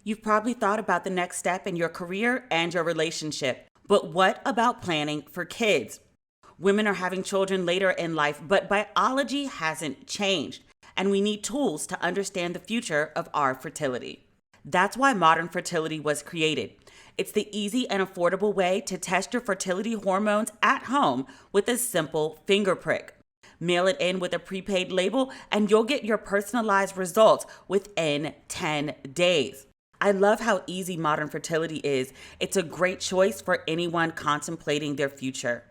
You've probably thought about the next step in your career and your relationship. But what about planning for kids? Women are having children later in life, but biology hasn't changed, and we need tools to understand the future of our fertility. That's why modern fertility was created. It's the easy and affordable way to test your fertility hormones at home with a simple finger prick. Mail it in with a prepaid label, and you'll get your personalized results within 10 days. I love how easy modern fertility is. It's a great choice for anyone contemplating their future.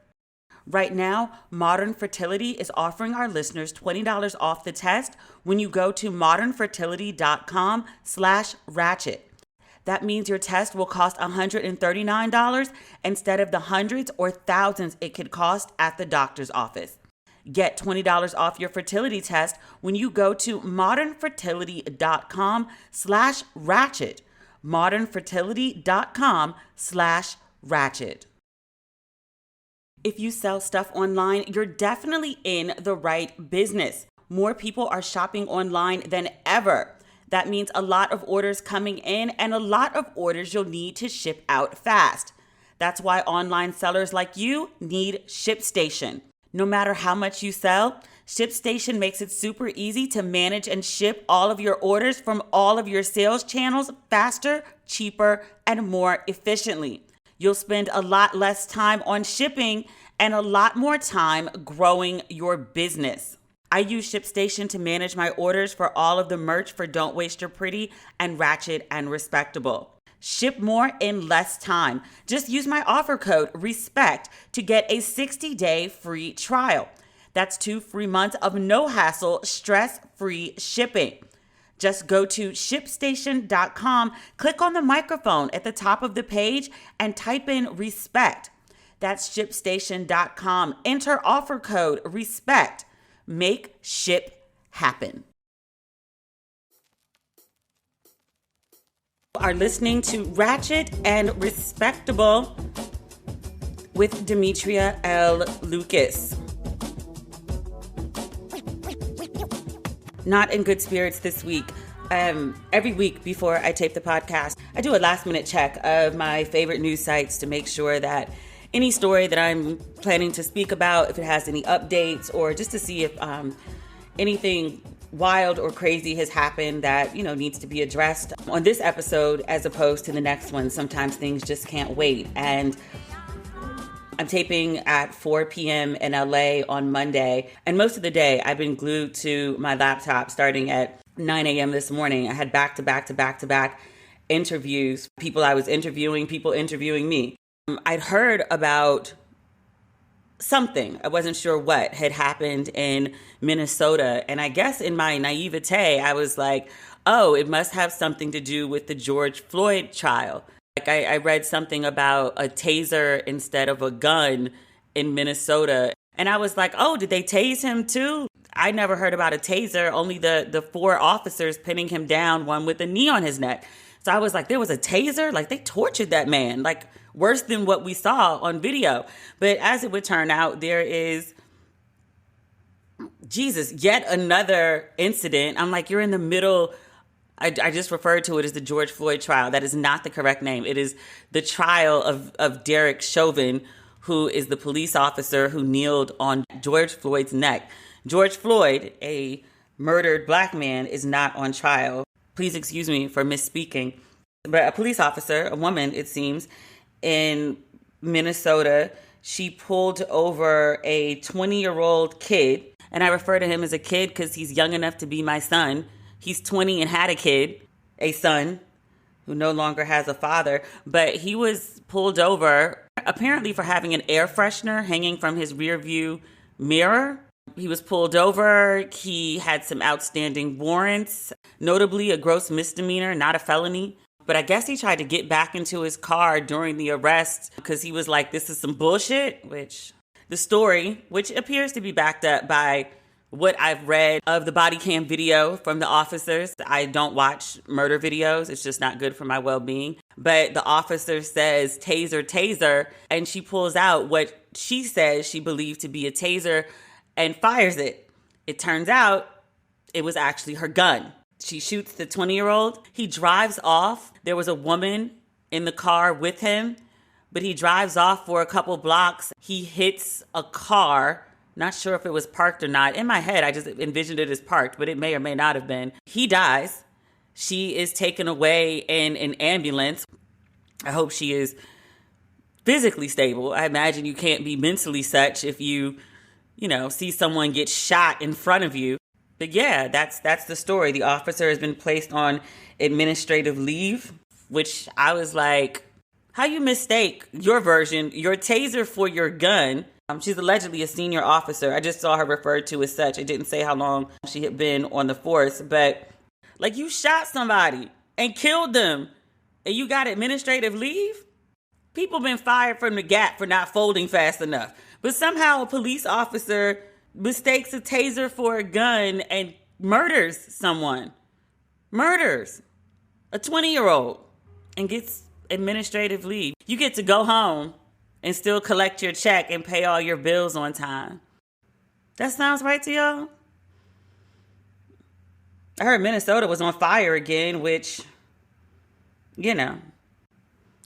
Right now, Modern Fertility is offering our listeners $20 off the test when you go to modernfertility.com/ratchet. That means your test will cost $139 instead of the hundreds or thousands it could cost at the doctor's office. Get $20 off your fertility test when you go to modernfertility.com/ratchet. modernfertility.com/ratchet. If you sell stuff online, you're definitely in the right business. More people are shopping online than ever. That means a lot of orders coming in and a lot of orders you'll need to ship out fast. That's why online sellers like you need ShipStation. No matter how much you sell, ShipStation makes it super easy to manage and ship all of your orders from all of your sales channels faster, cheaper, and more efficiently. You'll spend a lot less time on shipping and a lot more time growing your business. I use ShipStation to manage my orders for all of the merch for Don't Waste Your Pretty and Ratchet and Respectable. Ship more in less time. Just use my offer code RESPECT to get a 60-day free trial. That's 2 free months of no hassle, stress-free shipping. Just go to ShipStation.com, click on the microphone at the top of the page, and type in RESPECT. That's ShipStation.com. Enter offer code RESPECT. Make ship happen. Are listening to Ratchet and Respectable with Demetria L. Lucas. Not in good spirits this week. Every week before I tape the podcast, I do a last minute check of my favorite news sites to make sure that any story that I'm planning to speak about, if it has any updates, or just to see if anything wild or crazy has happened that, needs to be addressed on this episode as opposed to the next one. Sometimes things just can't wait. And I'm taping at 4 p.m. in LA on Monday. And most of the day I've been glued to my laptop starting at 9 a.m. this morning. I had back-to-back interviews, people I was interviewing, people interviewing me. I'd heard about something, I wasn't sure what, had happened in Minnesota. And I guess in my naivete, I was like, oh, it must have something to do with the George Floyd trial. Like I read something about a taser instead of a gun in Minnesota. And I was like, oh, did they tase him too? I never heard about a taser, only the 4 officers pinning him down, one with a knee on his neck. So I was like, there was a taser? Like they tortured that man, like worse than what we saw on video. But as it would turn out, there is, yet another incident. I'm like, you're in the middle. I just referred to it as the George Floyd trial. That is not the correct name. It is the trial of Derek Chauvin, who is the police officer who kneeled on George Floyd's neck. George Floyd, a murdered black man, is not on trial. Please excuse me for misspeaking. But a police officer, a woman, it seems, in Minnesota, she pulled over a 20-year-old kid. And I refer to him as a kid because he's young enough to be my son. He's 20 and had a son, who no longer has a father. But he was pulled over, apparently for having an air freshener hanging from his rearview mirror. He was pulled over. He had some outstanding warrants, notably a gross misdemeanor, not a felony. But I guess he tried to get back into his car during the arrest because he was like, this is some bullshit, which the story, which appears to be backed up by what I've read of the body cam video from the officers. I don't watch murder videos. It's just not good for my well-being. But the officer says, taser, taser, and she pulls out what she says she believed to be a taser and fires it. It turns out it was actually her gun. She shoots the 20-year-old. He drives off. There was a woman in the car with him, but he drives off for a couple blocks. He hits a car. Not sure if it was parked or not. In my head, I just envisioned it as parked, but it may or may not have been. He dies. She is taken away in an ambulance. I hope she is physically stable. I imagine you can't be mentally such if you see someone get shot in front of you. But yeah, that's the story. The officer has been placed on administrative leave, which I was like, how you mistake your version, your taser for your gun? She's allegedly a senior officer. I just saw her referred to as such. It didn't say how long she had been on the force, but like, you shot somebody and killed them and you got administrative leave? People been fired from the Gap for not folding fast enough. But somehow a police officer mistakes a taser for a gun and murders someone. Murders a 20-year-old and gets administrative leave. You get to go home and still collect your check and pay all your bills on time. That sounds right to y'all? I heard Minnesota was on fire again, which,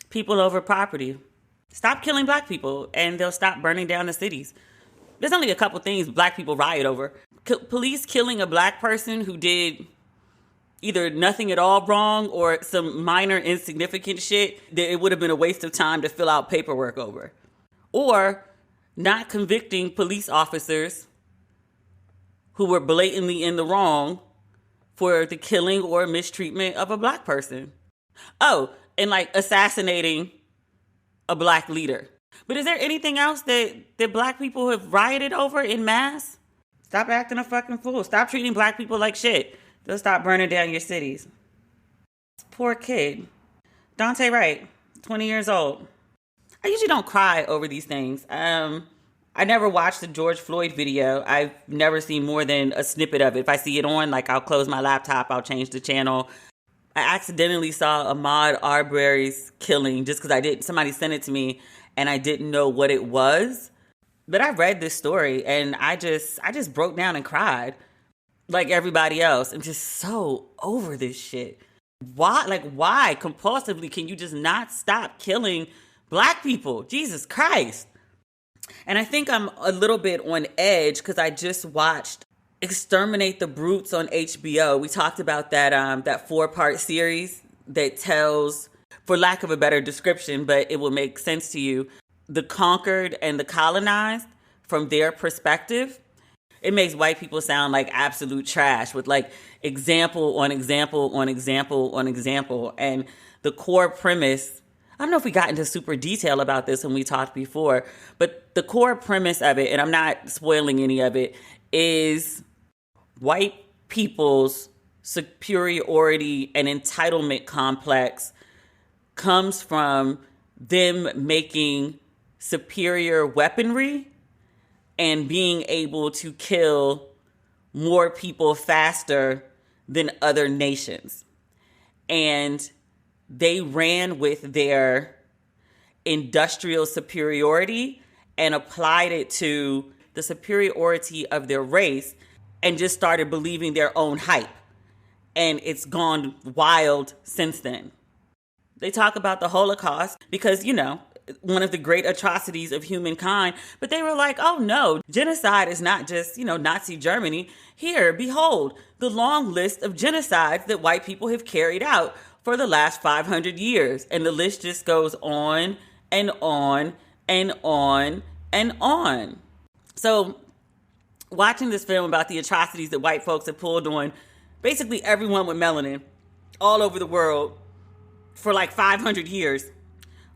people over property. Stop killing black people and they'll stop burning down the cities. There's only a couple things black people riot over. Police killing a black person who did either nothing at all wrong or some minor insignificant shit that it would have been a waste of time to fill out paperwork over. Or not convicting police officers who were blatantly in the wrong for the killing or mistreatment of a black person. Oh, and like assassinating a black leader. But is there anything else that black people have rioted over in mass? Stop acting a fucking fool. Stop treating black people like shit. They'll stop burning down your cities. Poor kid. Dante Wright, 20 years old. I usually don't cry over these things. I never watched the George Floyd video. I've never seen more than a snippet of it. If I see it on, I'll close my laptop, I'll change the channel. I accidentally saw Ahmaud Arbery's killing just because somebody sent it to me and I didn't know what it was. But I read this story and I just broke down and cried like everybody else. I'm just so over this shit. Why compulsively can you just not stop killing black people? Jesus Christ. And I think I'm a little bit on edge because I just watched Exterminate the Brutes on HBO. We talked about that 4-part series that tells, for lack of a better description, but it will make sense to you, the conquered and the colonized from their perspective. It makes white people sound like absolute trash with example on example on example on example. And the core premise, I don't know if we got into super detail about this when we talked before, but the core premise of it, and I'm not spoiling any of it, is white people's superiority and entitlement complex comes from them making superior weaponry and being able to kill more people faster than other nations. And they ran with their industrial superiority and applied it to the superiority of their race and just started believing their own hype. And it's gone wild since then. They talk about the Holocaust because, one of the great atrocities of humankind. But they were like, oh no, genocide is not just, Nazi Germany. Here, behold, the long list of genocides that white people have carried out for the last 500 years. And the list just goes on and on and on and on. So watching this film about the atrocities that white folks have pulled on basically everyone with melanin all over the world for 500 years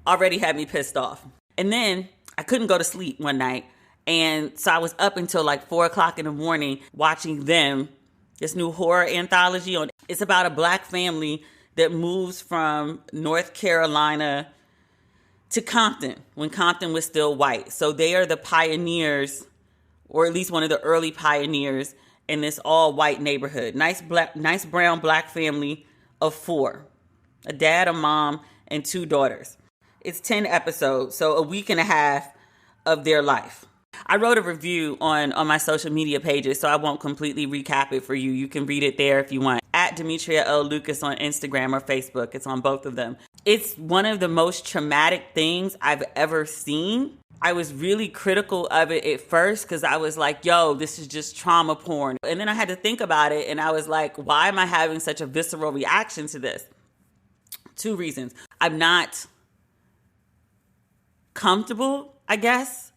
already had me pissed off. And then I couldn't go to sleep one night. And so I was up until 4 o'clock in the morning watching this new horror anthology. It's about a black family that moves from North Carolina to Compton when Compton was still white. So they are the pioneers, or at least one of the early pioneers in this all white neighborhood. Nice brown black family of 4, a dad, a mom, and 2 daughters. It's 10 episodes, so a week and a half of their life. I wrote a review on my social media pages, so I won't completely recap it for you. You can read it there if you want. Demetria L. Lucas on Instagram or Facebook. It's on both of them. It's one of the most traumatic things I've ever seen. I was really critical of it at first because I was like, yo, this is just trauma porn. And then I had to think about it and I was like, why am I having such a visceral reaction to this? 2 reasons. I'm not comfortable, I guess,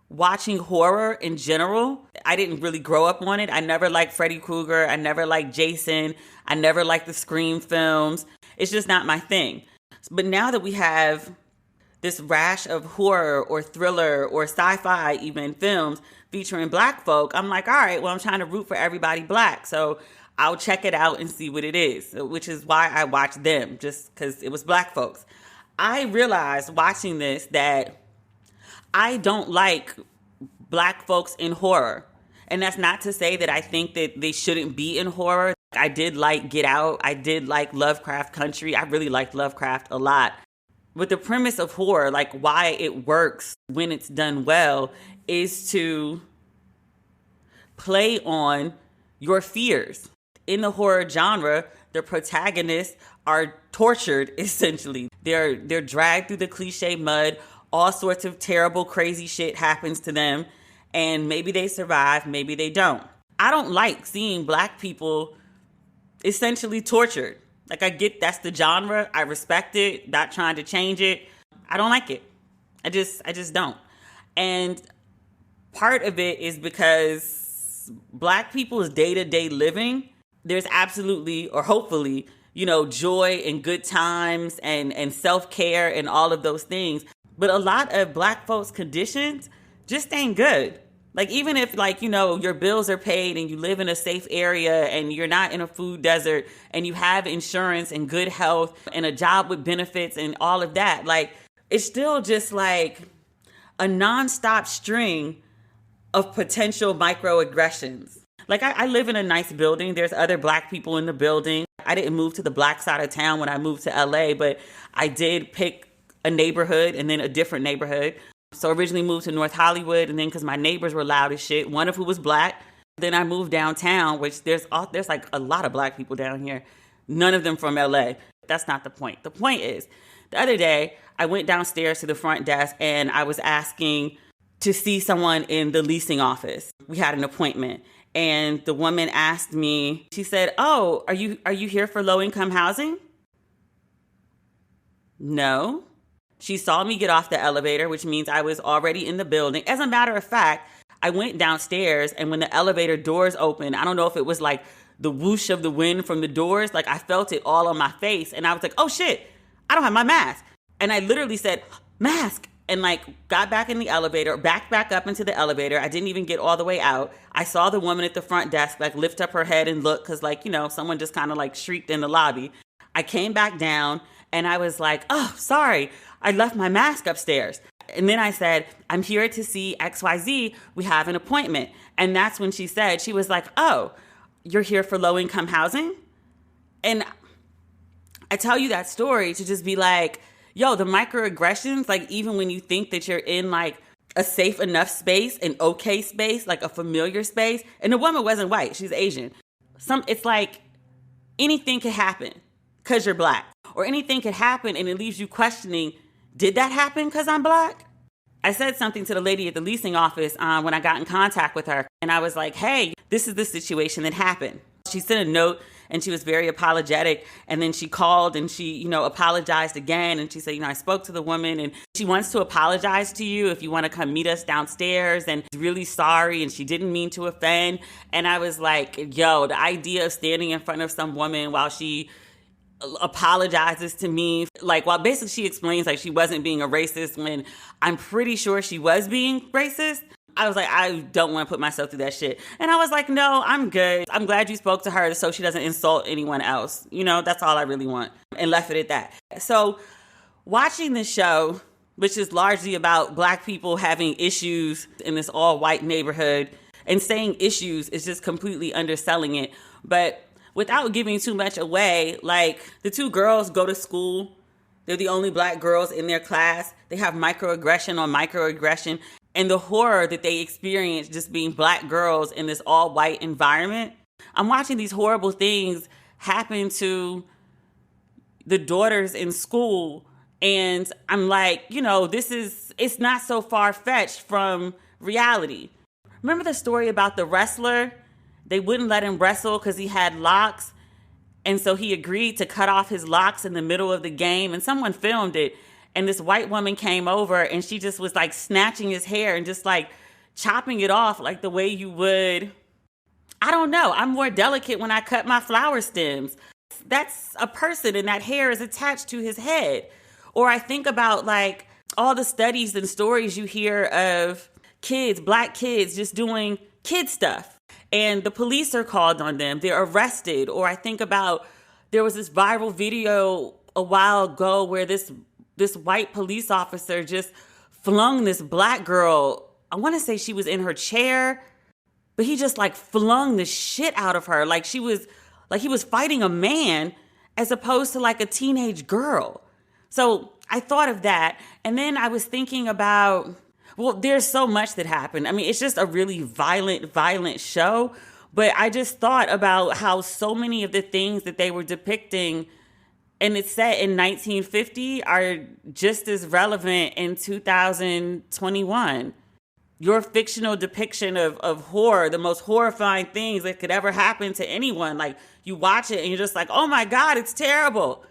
watching horror in general. I didn't really grow up on it. I never liked Freddy Krueger. I never liked Jason. I never liked the Scream films. It's just not my thing. But now that we have this rash of horror or thriller or sci-fi even films featuring black folk, I'm like, all right, well, I'm trying to root for everybody black. So I'll check it out and see what it is, which is why I watched them, just because it was black folks. I realized watching this that I don't like black folks in horror. And that's not to say that I think that they shouldn't be in horror. I did like Get Out. I did like Lovecraft Country. I really liked Lovecraft a lot. But the premise of horror, like why it works when it's done well, is to play on your fears. In the horror genre, the protagonists are tortured, essentially. They're dragged through the cliche mud. All sorts of terrible, crazy shit happens to them. And maybe they survive, maybe they don't. I don't like seeing black people essentially tortured. Like, I get that's the genre. I respect it. Not trying to change it. I don't like it. I just don't. And part of it is because black people's day-to-day living, there's absolutely, or hopefully, joy and good times and self-care and all of those things. But a lot of black folks' conditions just ain't good. Like, even if, your bills are paid and you live in a safe area and you're not in a food desert and you have insurance and good health and a job with benefits and all of that, it's still just like a nonstop string of potential microaggressions. Like, I live in a nice building. There's other black people in the building. I didn't move to the black side of town when I moved to LA, but I did pick a neighborhood and then a different neighborhood. So originally moved to North Hollywood, and then because my neighbors were loud as shit, one of who was black. Then I moved downtown, which there's like a lot of black people down here. None of them from LA. That's not the point. The point is, the other day, I went downstairs to the front desk and I was asking to see someone in the leasing office. We had an appointment. And the woman asked me, she said, "Oh, are you here for low-income housing?" No. She saw me get off the elevator, which means I was already in the building. As a matter of fact, I went downstairs, and when the elevator doors opened, I don't know if it was like the whoosh of the wind from the doors, I felt it all on my face. And I was like, oh shit, I don't have my mask. And I literally said, mask. And got back in the elevator, backed back up into the elevator. I didn't even get all the way out. I saw the woman at the front desk lift up her head and look, because someone just kind of shrieked in the lobby. I came back down and I was like, oh, sorry, I left my mask upstairs. And then I said, I'm here to see XYZ. We have an appointment. And that's when she said, she was like, oh, you're here for low-income housing? And I tell you that story to just be like, yo, the microaggressions, even when you think that you're in a safe enough space, an okay space, a familiar space. And the woman wasn't white, she's Asian. It's like anything could happen because you're black, or anything could happen and it leaves you questioning, did that happen because I'm black? I said something to the lady at the leasing office when I got in contact with her, and I was like, hey, this is the situation that happened. She sent a note and she was very apologetic. And then she called and she, apologized again. And she said, I spoke to the woman and she wants to apologize to you if you want to come meet us downstairs, and really sorry. And she didn't mean to offend. And I was like, yo, the idea of standing in front of some woman while she apologizes to me, while basically she explains she wasn't being a racist when I'm pretty sure she was being racist. I was like, I don't want to put myself through that shit. And I was like, no, I'm good. I'm glad you spoke to her so she doesn't insult anyone else. That's all I really want. And left it at that. So watching this show, which is largely about black people having issues in this all-white neighborhood, and saying issues is just completely underselling it. But without giving too much away, the 2 girls go to school. They're the only black girls in their class. They have microaggression on microaggression. And the horror that they experience just being black girls in this all-white environment. I'm watching these horrible things happen to the daughters in school. And I'm like, it's not so far-fetched from reality. Remember the story about the wrestler? They wouldn't let him wrestle because he had locks. And so he agreed to cut off his locks in the middle of the game. And someone filmed it. And this white woman came over and she just was like snatching his hair and just like chopping it off like the way you would. I don't know. I'm more delicate when I cut my flower stems. That's a person and that hair is attached to his head. Or I think about like all the studies and stories you hear of kids, black kids, just doing kid stuff. And the police are called on them. They're arrested. Or I think about there was this viral video a while ago where this white police officer just flung this black girl. I want to say she was in her chair, but he just like flung the shit out of her. Like he was fighting a man as opposed to like a teenage girl. So I thought of that. And then I was thinking about, well, there's so much that happened. I mean, it's just a really violent show. But I just thought about how so many of the things that they were depicting, and it's set in 1950, are just as relevant in 2021. Your fictional depiction of horror, the most horrifying things that could ever happen to anyone. Like, you watch it and you're just like, oh my God, it's terrible.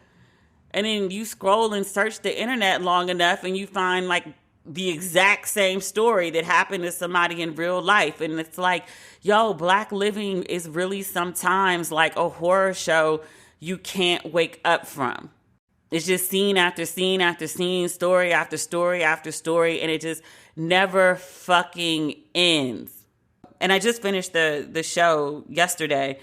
And then you scroll and search the internet long enough and you find like the exact same story that happened to somebody in real life. And it's like, yo, Black living is really sometimes like a horror show you can't wake up from. It's just scene after scene after scene, story after story after story, and it just never fucking ends. And I just finished the show yesterday,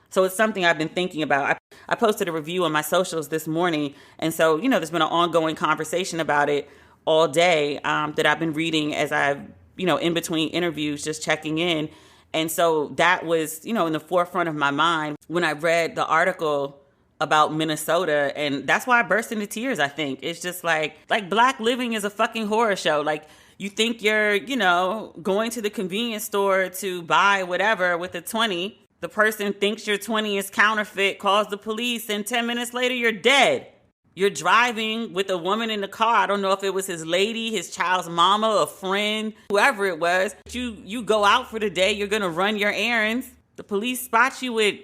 so it's something I've been thinking about. I posted a review on my socials this morning, and so, there's been an ongoing conversation about it all day that I've been reading as I've, in between interviews, just checking in. And so that was, in the forefront of my mind when I read the article about Minnesota, and that's why I burst into tears. I think it's just like Black living is a fucking horror show. Like, you think you're, going to the convenience store to buy whatever with a 20. The person thinks your 20 is counterfeit, calls the police, and 10 minutes later you're dead. You're driving with a woman in the car. I don't know if it was his lady, his child's mama, a friend, whoever it was. You go out for the day, you're gonna run your errands. The police spot you with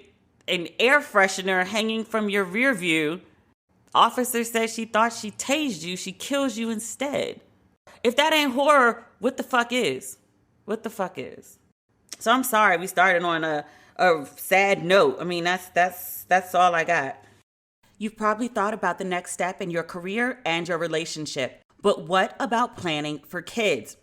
an air freshener hanging from your rear view. Officer says she thought she tased you. She kills you instead. If that ain't horror, what the fuck is? What the fuck is? So I'm sorry we started on a sad note. I mean, that's all I got. You've probably thought about the next step in your career and your relationship. But what about planning for kids?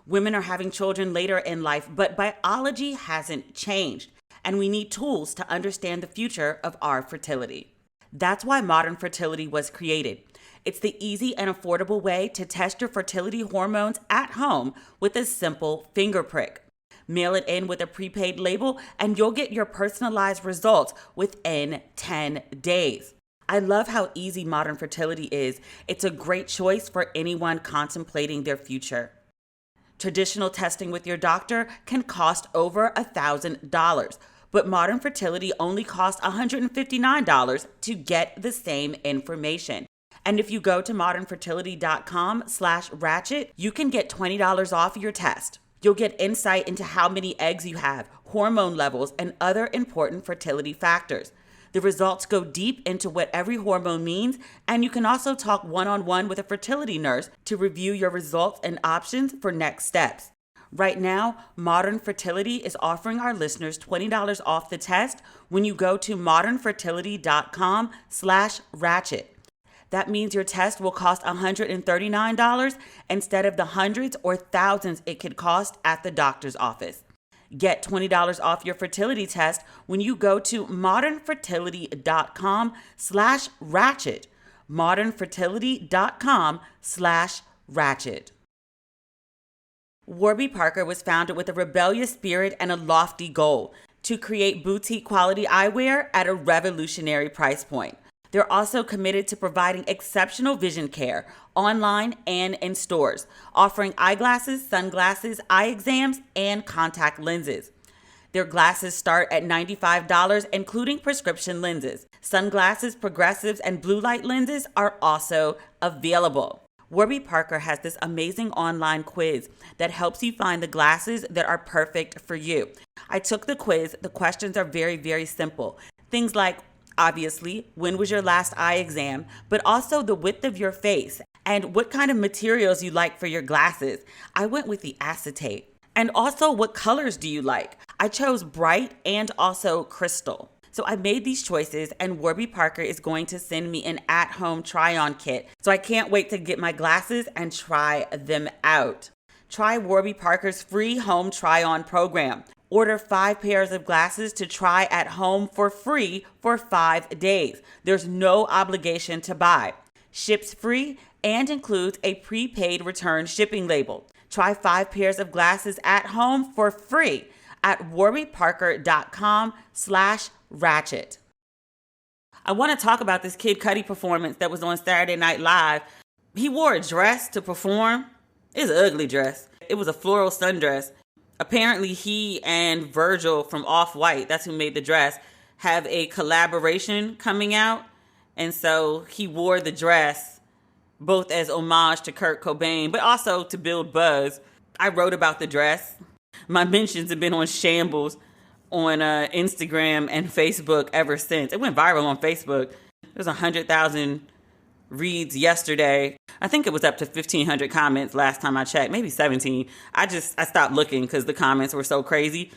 Women are having children later in life, but biology hasn't changed. And we need tools to understand the future of our fertility. That's why Modern Fertility was created. It's the easy and affordable way to test your fertility hormones at home with a simple finger prick. Mail it in with a prepaid label and you'll get your personalized results within 10 days. I love how easy Modern Fertility is. It's a great choice for anyone contemplating their future. Traditional testing with your doctor can cost over $1,000. But Modern Fertility only costs $159 to get the same information. And if you go to modernfertility.com/ratchet, you can get $20 off your test. You'll get insight into how many eggs you have, hormone levels, and other important fertility factors. The results go deep into what every hormone means, and you can also talk one-on-one with a fertility nurse to review your results and options for next steps. Right now, Modern Fertility is offering our listeners $20 off the test when you go to modernfertility.com/ratchet. That means your test will cost $139 instead of the hundreds or thousands it could cost at the doctor's office. Get $20 off your fertility test when you go to modernfertility.com/ratchet. modernfertility.com/ratchet. Warby Parker was founded with a rebellious spirit and a lofty goal to create boutique quality eyewear at a revolutionary price point. They're also committed to providing exceptional vision care online and in stores, offering eyeglasses, sunglasses, eye exams, and contact lenses. Their glasses start at $95, including prescription lenses. Sunglasses, progressives, and blue light lenses are also available. Warby Parker has this amazing online quiz that helps you find the glasses that are perfect for you. I took the quiz. The questions are very, very simple. Things like, obviously, when was your last eye exam, but also the width of your face and what kind of materials you like for your glasses. I went with the acetate. And also, what colors do you like? I chose bright and also crystal. So I made these choices, and Warby Parker is going to send me an at-home try-on kit. So I can't wait to get my glasses and try them out. Try Warby Parker's free home try-on program. Order 5 pairs of glasses to try at home for free for 5 days. There's no obligation to buy. Ships free and includes a prepaid return shipping label. Try 5 pairs of glasses at home for free at warbyparker.com/ratchet. I want to talk about this Kid Cudi performance that was on Saturday Night Live. He wore a dress to perform. It was an ugly dress. It was a floral sundress. Apparently he and Virgil from Off-White, that's who made the dress, have a collaboration coming out. And so he wore the dress both as homage to Kurt Cobain, but also to build buzz. I wrote about the dress. My mentions have been on shambles on Instagram and Facebook ever since. It went viral on Facebook. There's 100,000 reads yesterday. I think it was up to 1,500 comments last time I checked, maybe 17. I stopped looking because the comments were so crazy.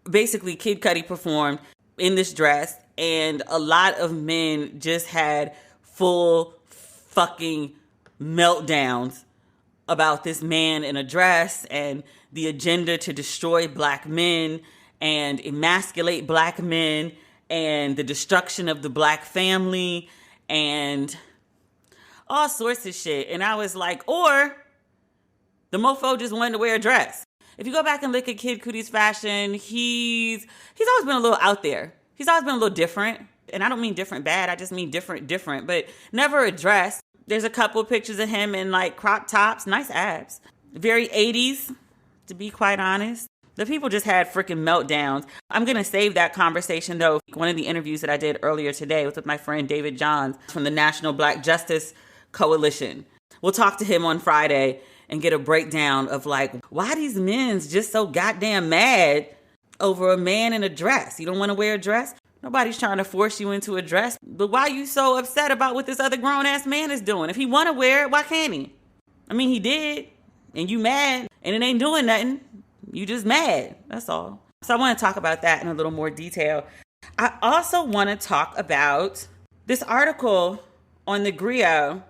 Basically, Kid Cudi performed in this dress, and a lot of men just had full fucking meltdowns about this man in a dress and the agenda to destroy black men and emasculate black men and the destruction of the black family and all sorts of shit. And I was like, or the mofo just wanted to wear a dress. If you go back and look at Kid Cudi's fashion, he's always been a little out there. He's always been a little different. And I don't mean different bad. I just mean different, but never a dress. There's a couple of pictures of him in like crop tops, nice abs. Very 80s, to be quite honest. The people just had freaking meltdowns. I'm going to save that conversation, though. One of the interviews that I did earlier today was with my friend David Johns from the National Black Justice Coalition. We'll talk to him on Friday and get a breakdown of like, why these men's just so goddamn mad over a man in a dress. You don't want to wear a dress? Nobody's trying to force you into a dress. But why are you so upset about what this other grown-ass man is doing? If he want to wear it, why can't he? I mean, he did. And you mad. And it ain't doing nothing. You just mad. That's all. So I want to talk about that in a little more detail. I also want to talk about this article on the Griot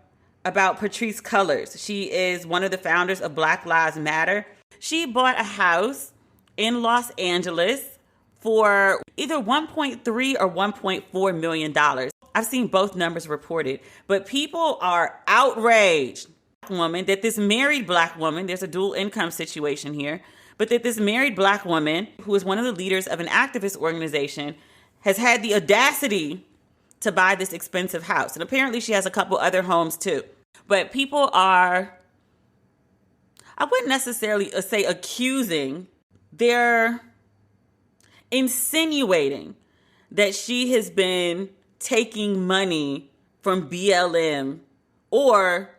about Patrice Cullors. She is one of the founders of Black Lives Matter. She bought a house in Los Angeles for either $1.3 or $1.4 million. I've seen both numbers reported, but people are outraged that this married black woman, there's a dual income situation here, but that this married black woman, who is one of the leaders of an activist organization, has had the audacity to buy this expensive house. And apparently she has a couple other homes too. But people are, I wouldn't necessarily say accusing, they're insinuating that she has been taking money from BLM or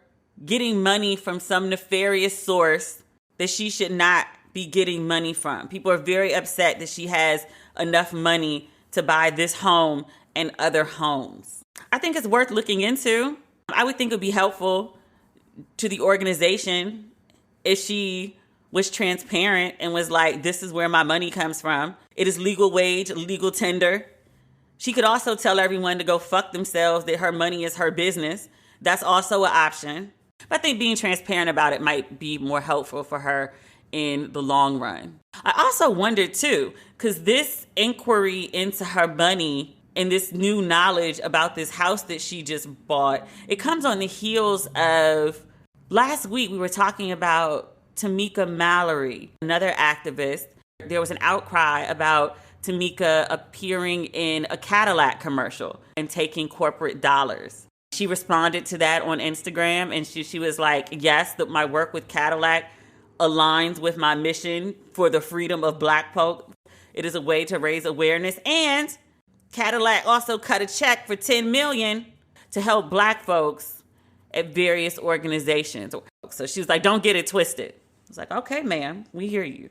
getting money from some nefarious source that she should not be getting money from. People are very upset that she has enough money to buy this home and other homes. I think it's worth looking into. I would think it would be helpful to the organization if she was transparent and was like, this is where my money comes from. It is legal wage, legal tender. She could also tell everyone to go fuck themselves, that her money is her business. That's also an option. But I think being transparent about it might be more helpful for her in the long run. I also wondered too, because this inquiry into her money and this new knowledge about this house that she just bought, it comes on the heels of last week we were talking about Tamika Mallory, another activist. There was an outcry about Tamika appearing in a Cadillac commercial and taking corporate dollars. She responded to that on Instagram, and she was like, yes, that my work with Cadillac aligns with my mission for the freedom of black folk. It is a way to raise awareness. And Cadillac also cut a check for $10 million to help Black folks at various organizations. So she was like, don't get it twisted. I was like, okay, ma'am, we hear you.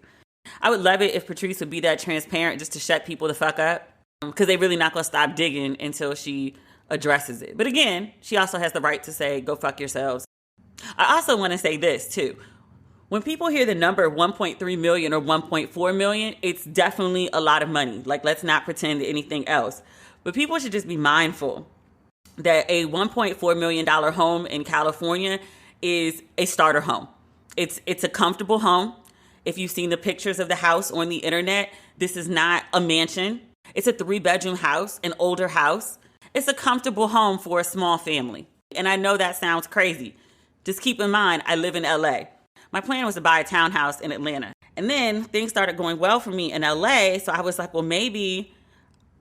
I would love it if Patrice would be that transparent just to shut people the fuck up, because they really not going to stop digging until she addresses it. But again, she also has the right to say, go fuck yourselves. I also want to say this too. When people hear the number 1.3 million or 1.4 million, it's definitely a lot of money. Like, let's not pretend anything else. But people should just be mindful that a $1.4 million home in California is a starter home. It's a comfortable home. If you've seen the pictures of the house on the internet, this is not a mansion. It's a 3-bedroom house, an older house. It's a comfortable home for a small family. And I know that sounds crazy. Just keep in mind, I live in LA. My plan was to buy a townhouse in Atlanta. And then things started going well for me in LA. So I was like, well, maybe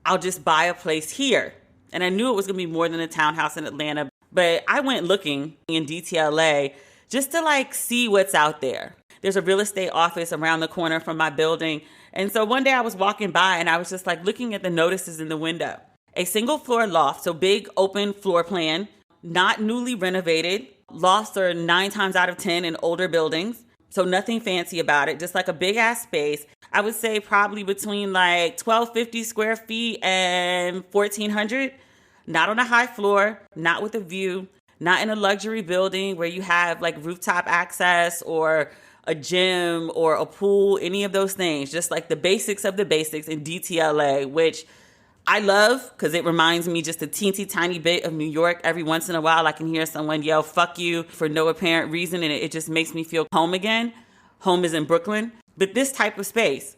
I'll just buy a place here. And I knew it was going to be more than a townhouse in Atlanta. But I went looking in DTLA just to like see what's out there. There's a real estate office around the corner from my building. And so one day I was walking by and I was just like looking at the notices in the window. A single floor loft, so big open floor plan, not newly renovated. Lofts are 9 times out of 10 in older buildings. So nothing fancy about it, just like a big ass space. I would say probably between like 1,250 square feet and 1,400. Not on a high floor, not with a view, not in a luxury building where you have like rooftop access or a gym or a pool, any of those things. Just like the basics of the basics in DTLA, which I love because it reminds me just a teensy tiny bit of New York. Every once in a while, I can hear someone yell, fuck you, for no apparent reason. And it just makes me feel home again. Home is in Brooklyn. But this type of space,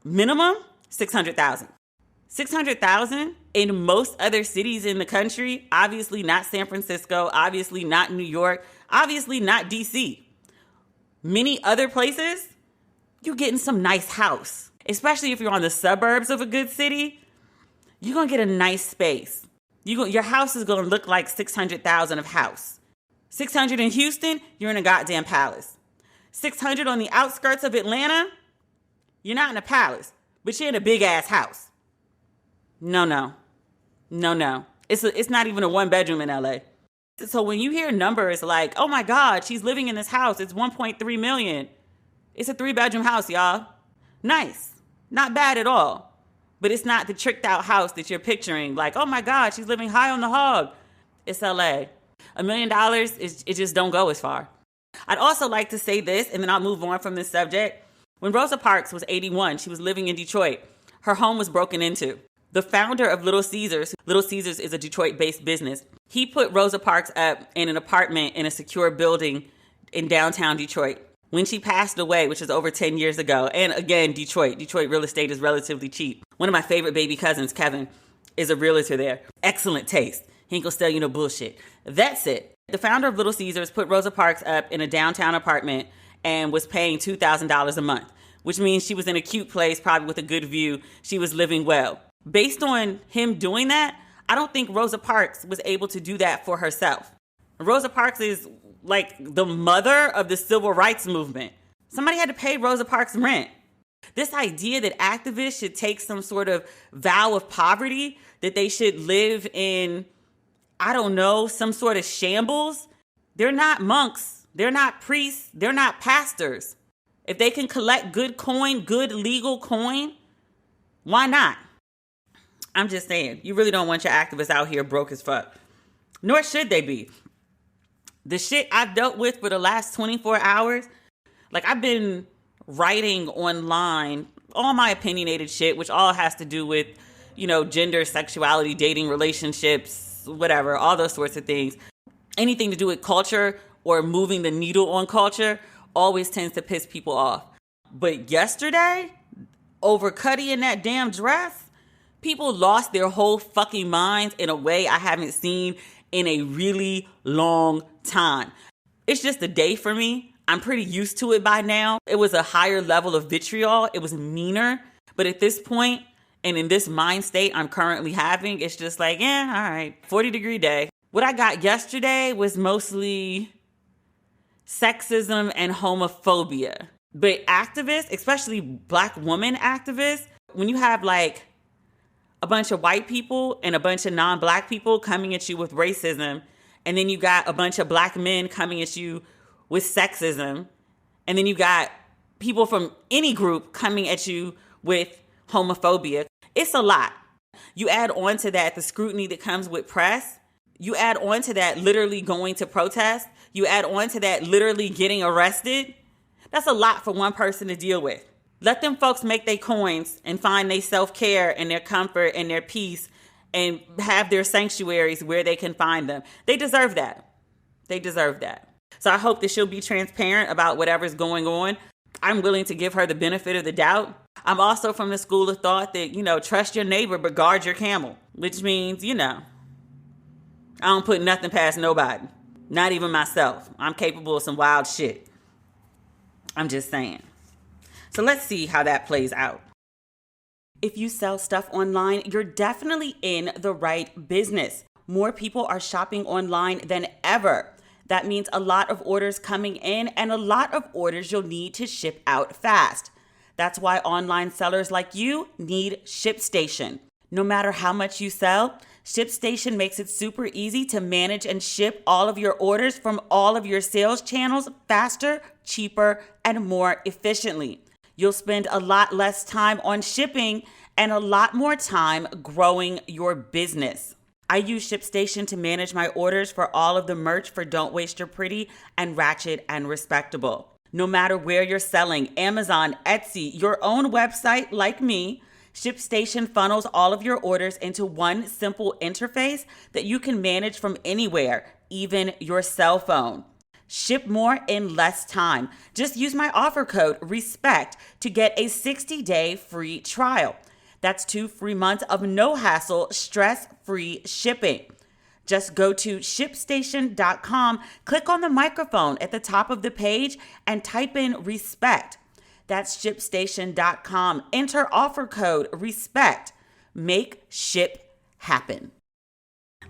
minimum $600,000. $600,000 in most other cities in the country, obviously not San Francisco, obviously not New York, obviously not DC. Many other places, you're getting some nice house. Especially if you're on the suburbs of a good city. You're going to get a nice space. Your house is going to look like $600,000 of house. 600 in Houston, you're in a goddamn palace. 600 on the outskirts of Atlanta, you're not in a palace, but you're in a big ass house. No. It's not even a 1-bedroom in LA. So when you hear numbers like, oh my God, she's living in this house, it's 1.3 million. It's a 3-bedroom house, y'all. Nice. Not bad at all. But it's not the tricked out house that you're picturing. Like, oh my God, she's living high on the hog. It's LA. $1 million, it just don't go as far. I'd also like to say this, and then I'll move on from this subject. When Rosa Parks was 81, she was living in Detroit. Her home was broken into. The founder of Little Caesars is a Detroit-based business. He put Rosa Parks up in an apartment in a secure building in downtown Detroit. When she passed away, which is over 10 years ago, and again, Detroit real estate is relatively cheap. One of my favorite baby cousins, Kevin, is a realtor there. Excellent taste. He ain't gonna sell you no bullshit. That's it. The founder of Little Caesars put Rosa Parks up in a downtown apartment and was paying $2,000 a month, which means she was in a cute place, probably with a good view. She was living well. Based on him doing that, I don't think Rosa Parks was able to do that for herself. Rosa Parks is like the mother of the civil rights movement. Somebody had to pay Rosa Parks rent. This idea that activists should take some sort of vow of poverty, that they should live in, I don't know, some sort of shambles. They're not monks. They're not priests. They're not pastors. If they can collect good coin, good legal coin, why not? I'm just saying, you really don't want your activists out here broke as fuck. Nor should they be. The shit I've dealt with for the last 24 hours, like I've been writing online, all my opinionated shit, which all has to do with, gender, sexuality, dating, relationships, whatever, all those sorts of things. Anything to do with culture or moving the needle on culture always tends to piss people off. But yesterday, over Cudi in that damn dress, people lost their whole fucking minds in a way I haven't seen in a really long time. It's just a day for me. I'm pretty used to it by now. It was a higher level of vitriol. It was meaner. But at this point, and in this mind state I'm currently having, it's just like, all right, 40-degree day. What I got yesterday was mostly sexism and homophobia. But activists, especially Black woman activists, When you have like a bunch of white people and a bunch of non-black people coming at you with racism, and then you got a bunch of black men coming at you with sexism, and then you got people from any group coming at you with homophobia, it's a lot. You add on to that the scrutiny that comes with press. You add on to that literally going to protest. You add on to that literally getting arrested. That's a lot for one person to deal with. Let them folks make their coins and find their self-care and their comfort and their peace and have their sanctuaries where they can find them. They deserve that. They deserve that. So I hope that she'll be transparent about whatever's going on. I'm willing to give her the benefit of the doubt. I'm also from the school of thought that, trust your neighbor, but guard your camel, which means, I don't put nothing past nobody, not even myself. I'm capable of some wild shit. I'm just saying. So let's see how that plays out. If you sell stuff online, you're definitely in the right business. More people are shopping online than ever. That means a lot of orders coming in and a lot of orders you'll need to ship out fast. That's why online sellers like you need ShipStation. No matter how much you sell, ShipStation makes it super easy to manage and ship all of your orders from all of your sales channels faster, cheaper, and more efficiently. You'll spend a lot less time on shipping and a lot more time growing your business. I use ShipStation to manage my orders for all of the merch for Don't Waste Your Pretty and Ratchet and Respectable. No matter where you're selling, Amazon, Etsy, your own website like me, ShipStation funnels all of your orders into one simple interface that you can manage from anywhere, even your cell phone. Ship more in less time. Just use my offer code RESPECT to get a 60-day free trial. That's 2 free months of no hassle, stress-free shipping. Just go to ShipStation.com, click on the microphone at the top of the page, and type in RESPECT. That's ShipStation.com. Enter offer code RESPECT. Make ship happen.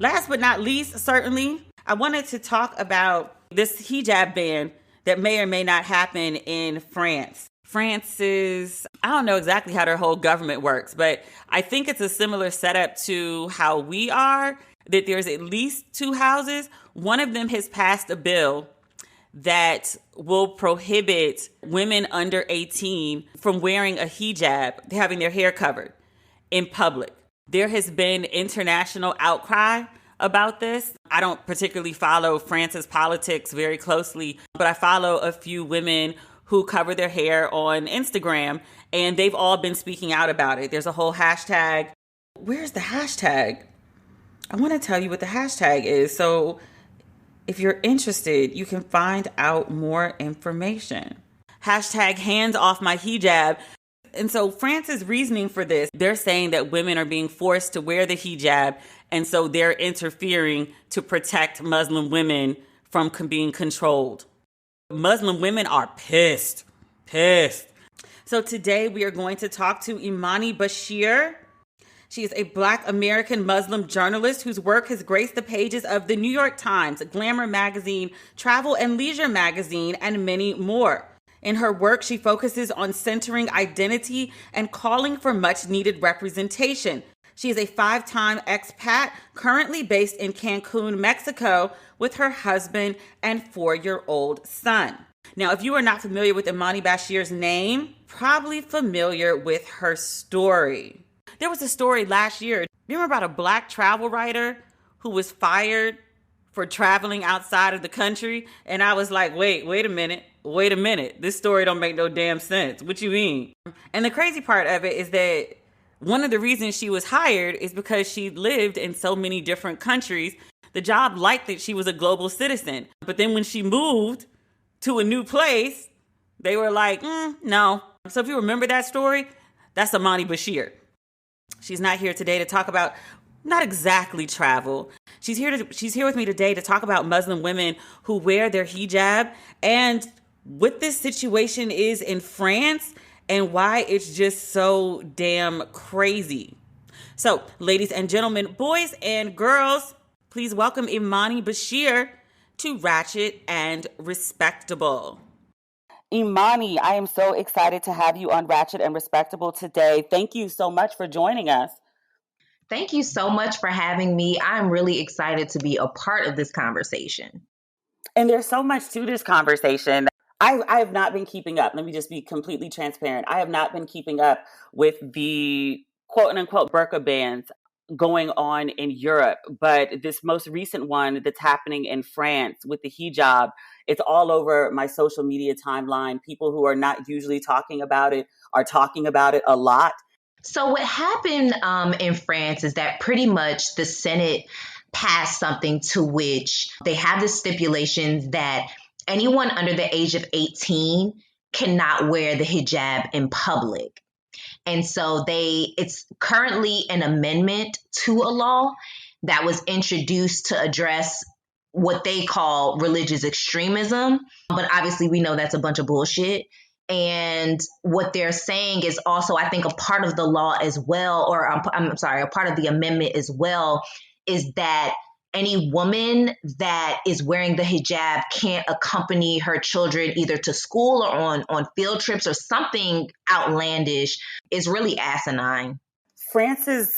Last but not least, certainly, I wanted to talk about this hijab ban that may or may not happen in France. France is, I don't know exactly how their whole government works, but I think it's a similar setup to how we are, that there's at least 2 houses. One of them has passed a bill that will prohibit women under 18 from wearing a hijab, having their hair covered in public. There has been international outcry about this. I don't particularly follow France's politics very closely, but I follow a few women who cover their hair on Instagram, and they've all been speaking out about it. There's a whole hashtag. Where's the hashtag? I want to tell you what the hashtag is. So if you're interested, you can find out more information. Hashtag hands off my hijab. And so France's reasoning for this, they're saying that women are being forced to wear the hijab, and so they're interfering to protect Muslim women from being controlled. Muslim women are pissed. So today we are going to talk to Imani Bashir. She is a Black American Muslim journalist whose work has graced the pages of the New York Times, Glamour Magazine, Travel and Leisure Magazine, and many more. In her work, she focuses on centering identity and calling for much-needed representation. She is a 5-time expat, currently based in Cancun, Mexico, with her husband and 4-year-old son. Now, if you are not familiar with Imani Bashir's name, probably familiar with her story. There was a story last year. Remember about a Black travel writer who was fired for traveling outside of the country? And I was like, wait a minute. This story don't make no damn sense. What you mean? And the crazy part of it is that one of the reasons she was hired is because she lived in so many different countries. The job liked that she was a global citizen. But then when she moved to a new place, they were like, no. So if you remember that story, that's Imani Bashir. She's not here today to talk about, not exactly travel. She's here with me today to talk about Muslim women who wear their hijab and what this situation is in France and why it's just so damn crazy. So, ladies and gentlemen, boys and girls, please welcome Imani Bashir to Ratchet and Respectable. Imani, I am so excited to have you on Ratchet and Respectable today. Thank you so much for joining us. Thank you so much for having me. I'm really excited to be a part of this conversation. And there's so much to this conversation. I have not been keeping up. Let me just be completely transparent. I have not been keeping up with the quote unquote burqa bans going on in Europe. But this most recent one that's happening in France with the hijab, it's all over my social media timeline. People who are not usually talking about it are talking about it a lot. So, what happened in France is that pretty much the Senate passed something to which they have the stipulations that anyone under the age of 18 cannot wear the hijab in public. And so it's currently an amendment to a law that was introduced to address what they call religious extremism. But obviously, we know that's a bunch of bullshit. And what they're saying is also, I think, a part of the law as well, or I'm sorry, a part of the amendment as well, is that any woman that is wearing the hijab can't accompany her children either to school or on field trips or something outlandish. Is really asinine. France's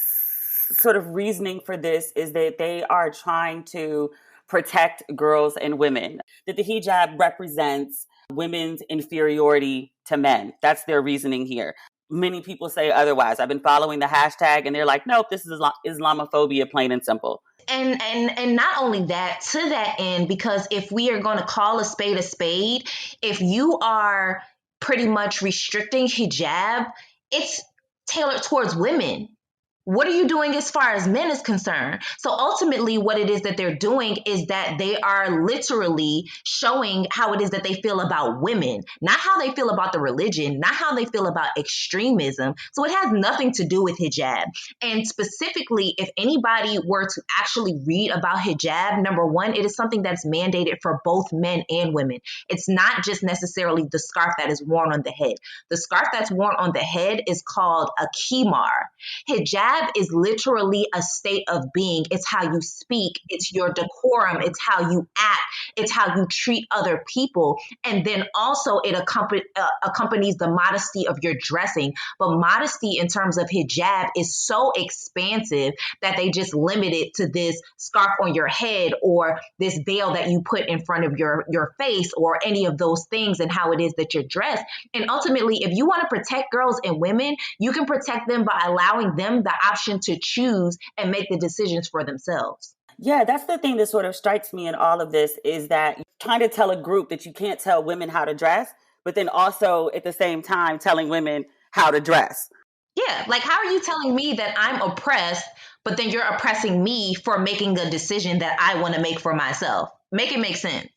sort of reasoning for this is that they are trying to protect girls and women, that the hijab represents women's inferiority to men. That's their reasoning here. Many people say otherwise. I've been following the hashtag and they're like, nope, this is Islamophobia, plain and simple. And not only that, to that end, because if we are going to call a spade, if you are pretty much restricting hijab, it's tailored towards women. What are you doing as far as men is concerned? So ultimately, what it is that they're doing is that they are literally showing how it is that they feel about women, not how they feel about the religion, not how they feel about extremism. So it has nothing to do with hijab. And specifically, if anybody were to actually read about hijab, number one, it is something that's mandated for both men and women. It's not just necessarily the scarf that is worn on the head. The scarf that's worn on the head is called a khimar. Hijab is literally a state of being. It's how you speak. It's your decorum. It's how you act. It's how you treat other people. And then also it accompanies the modesty of your dressing. But modesty in terms of hijab is so expansive that they just limit it to this scarf on your head or this veil that you put in front of your face or any of those things and how it is that you're dressed. And ultimately, if you want to protect girls and women, you can protect them by allowing them the option to choose and make the decisions for themselves. Yeah, that's the thing that sort of strikes me in all of this is that you're trying to tell a group that you can't tell women how to dress, but then also at the same time telling women how to dress. Yeah, like how are you telling me that I'm oppressed, but then you're oppressing me for making a decision that I want to make for myself? Make it make sense.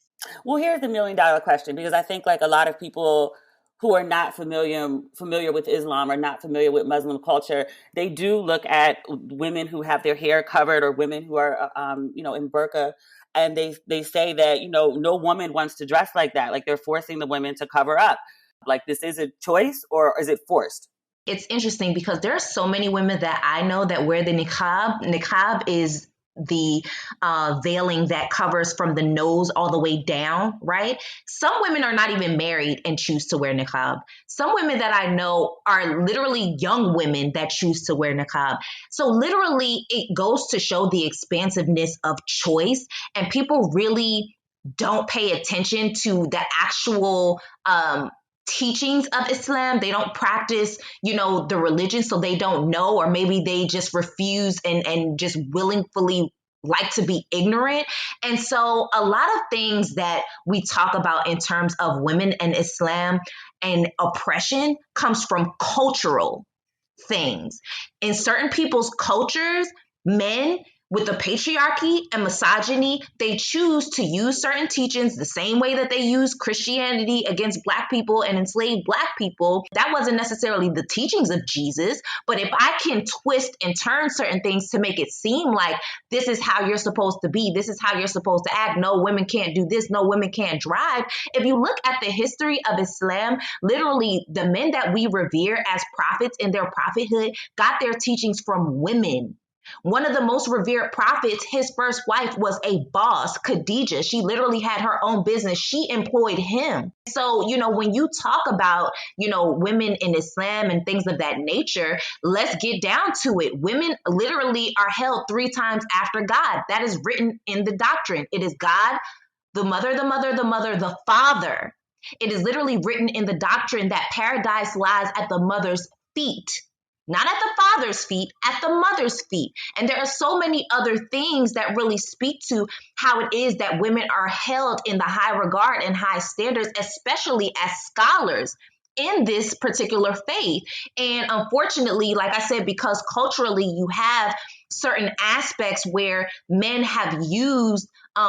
Well, here's the $1,000,000 question, because I think like a lot of people who are not familiar with Islam or not familiar with Muslim culture, they do look at women who have their hair covered or women who are, in burqa, and they say that no woman wants to dress like that. Like they're forcing the women to cover up. Like this is a choice or is it forced? It's interesting because there are so many women that I know that wear the niqab. Niqab is the veiling that covers from the nose all the way down, right? Some women are not even married and choose to wear niqab. Some women that I know are literally young women that choose to wear niqab. So literally it goes to show the expansiveness of choice, and people really don't pay attention to the actual teachings of Islam. They don't practice, the religion, so they don't know, or maybe they just refuse and just willingly like to be ignorant. And so a lot of things that we talk about in terms of women and Islam and oppression comes from cultural things. In certain people's cultures, men with the patriarchy and misogyny, they choose to use certain teachings the same way that they use Christianity against Black people and enslaved Black people. That wasn't necessarily the teachings of Jesus, but if I can twist and turn certain things to make it seem like this is how you're supposed to be, this is how you're supposed to act, no, women can't do this, no, women can't drive. If you look at the history of Islam, literally the men that we revere as prophets in their prophethood got their teachings from women. One of the most revered prophets, his first wife was a boss, Khadijah. She literally had her own business. She employed him. So, when you talk about, women in Islam and things of that nature, let's get down to it. Women literally are held 3 times after God. That is written in the doctrine. It is God, the mother, the mother, the mother, the father. It is literally written in the doctrine that paradise lies at the mother's feet. Not at the father's feet, at the mother's feet. And there are so many other things that really speak to how it is that women are held in the high regard and high standards, especially as scholars in this particular faith. And unfortunately, like I said, because culturally you have certain aspects where men have used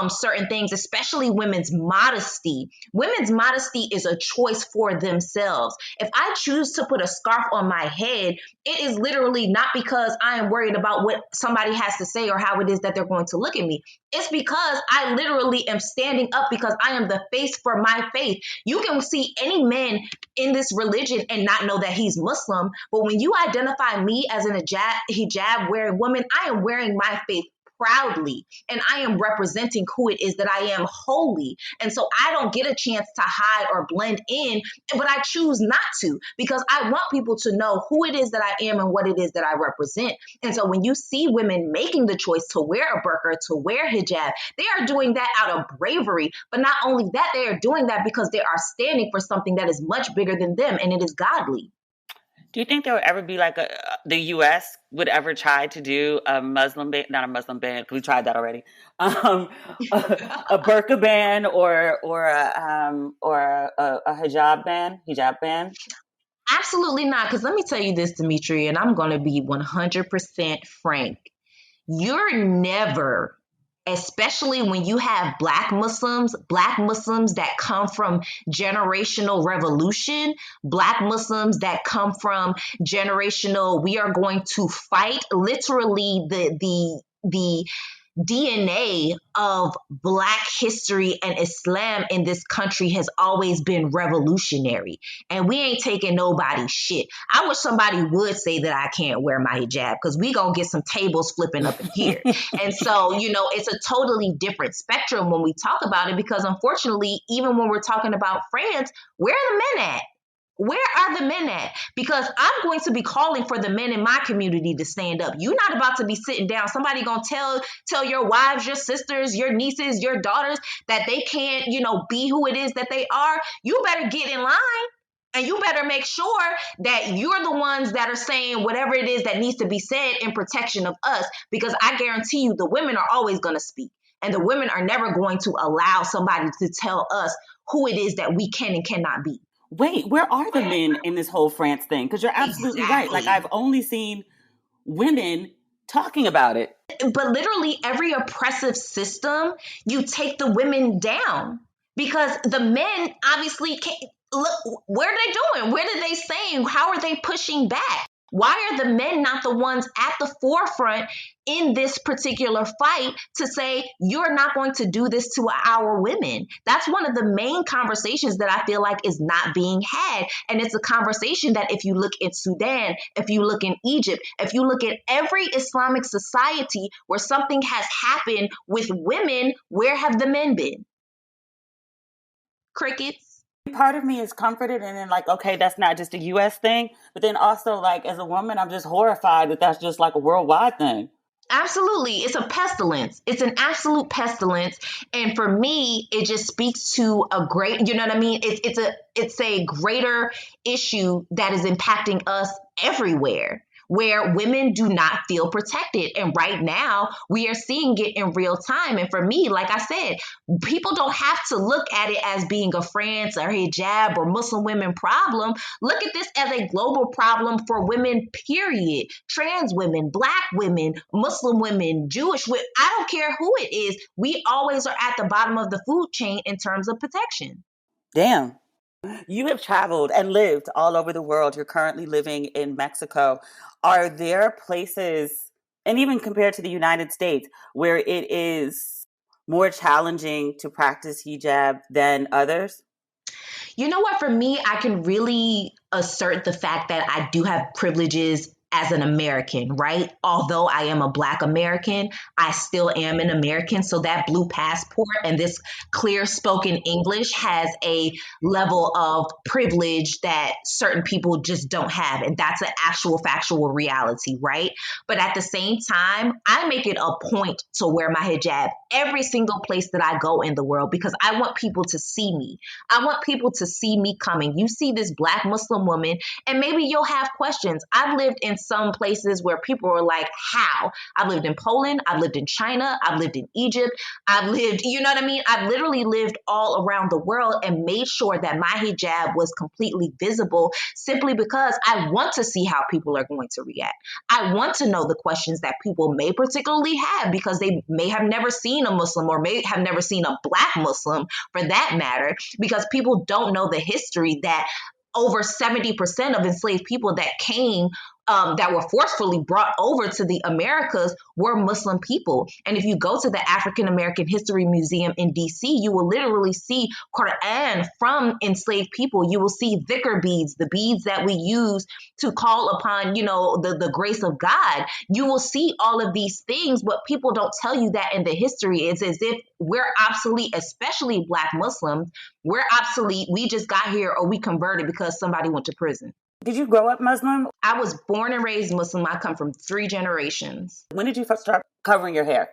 certain things, especially women's modesty. Women's modesty is a choice for themselves. If I choose to put a scarf on my head, it is literally not because I am worried about what somebody has to say or how it is that they're going to look at me. It's because I literally am standing up because I am the face for my faith. You can see any man in this religion and not know that he's Muslim, but when you identify me as an hijab wearing woman, I am wearing my faith proudly, and I am representing who it is that I am wholly. And so I don't get a chance to hide or blend in, but I choose not to because I want people to know who it is that I am and what it is that I represent. And so when you see women making the choice to wear a burqa, to wear hijab, they are doing that out of bravery. But not only that, they are doing that because they are standing for something that is much bigger than them, and it is godly. Do you think there would ever be like the U.S. would ever try to do a Muslim ban, not a Muslim ban, because we tried that already, a burqa ban or a hijab ban? Absolutely not. Because let me tell you this, Demetria, and I'm going to be 100% frank. You're never, especially when you have Black Muslims that come from generational revolution, Black Muslims that come from generational, we are going to fight, literally the DNA of Black history and Islam in this country has always been revolutionary. And we ain't taking nobody's shit. I wish somebody would say that I can't wear my hijab because we gonna get some tables flipping up in here. And so, it's a totally different spectrum when we talk about it because unfortunately, even when we're talking about France, where are the men at? Where are the men at? Because I'm going to be calling for the men in my community to stand up. You're not about to be sitting down. Somebody gonna tell your wives, your sisters, your nieces, your daughters that they can't, be who it is that they are. You better get in line. And you better make sure that you're the ones that are saying whatever it is that needs to be said in protection of us. Because I guarantee you the women are always going to speak. And the women are never going to allow somebody to tell us who it is that we can and cannot be. Wait, where are the men in this whole France thing? Because you're absolutely right. Like, I've only seen women talking about it. But literally every oppressive system, you take the women down because the men obviously can't look. What are they doing? What are they saying? How are they pushing back? Why are the men not the ones at the forefront in this particular fight to say, you're not going to do this to our women? That's one of the main conversations that I feel like is not being had. And it's a conversation that if you look at Sudan, if you look in Egypt, if you look at every Islamic society where something has happened with women, where have the men been? Crickets. Part of me is comforted and then like, okay, that's not just a U.S. thing. But then also like as a woman, I'm just horrified that that's just like a worldwide thing. Absolutely. It's a pestilence. It's an absolute pestilence. And for me, it just speaks to a great, you know what I mean? It's a greater issue that is impacting us everywhere, where women do not feel protected. And right now we are seeing it in real time. And for me, like I said, people don't have to look at it as being a France or hijab or Muslim women problem. Look at this as a global problem for women, period. Trans women, Black women, Muslim women, Jewish women, I don't care who it is. We always are at the bottom of the food chain in terms of protection. Damn. You have traveled and lived all over the world. You're currently living in Mexico. Are there places, and even compared to the United States, where it is more challenging to practice hijab than others? You know what? For me, I can really assert the fact that I do have privileges as an American, right? Although I am a Black American, I still am an American. So that blue passport and this clear spoken English has a level of privilege that certain people just don't have. And that's an actual factual reality, right? But at the same time, I make it a point to wear my hijab every single place that I go in the world because I want people to see me. I want people to see me coming. You see this Black Muslim woman, and maybe you'll have questions. I've lived in some places where people are like, how? I've lived in Poland. I've lived in China. I've lived in Egypt. I've lived, you know what I mean? I've literally lived all around the world and made sure that my hijab was completely visible simply because I want to see how people are going to react. I want to know the questions that people may particularly have because they may have never seen a Muslim or may have never seen a Black Muslim for that matter, because people don't know the history that over 70% of enslaved people that came that were forcefully brought over to the Americas were Muslim people. And if you go to the African American History Museum in DC, you will literally see Quran from enslaved people. You will see dhikr beads, the beads that we use to call upon, the grace of God. You will see all of these things, but people don't tell you that in the history. It's as if we're obsolete, especially Black Muslims. We're obsolete. We just got here or we converted because somebody went to prison. Did you grow up Muslim? I was born and raised Muslim. I come from 3 generations. When did you first start covering your hair?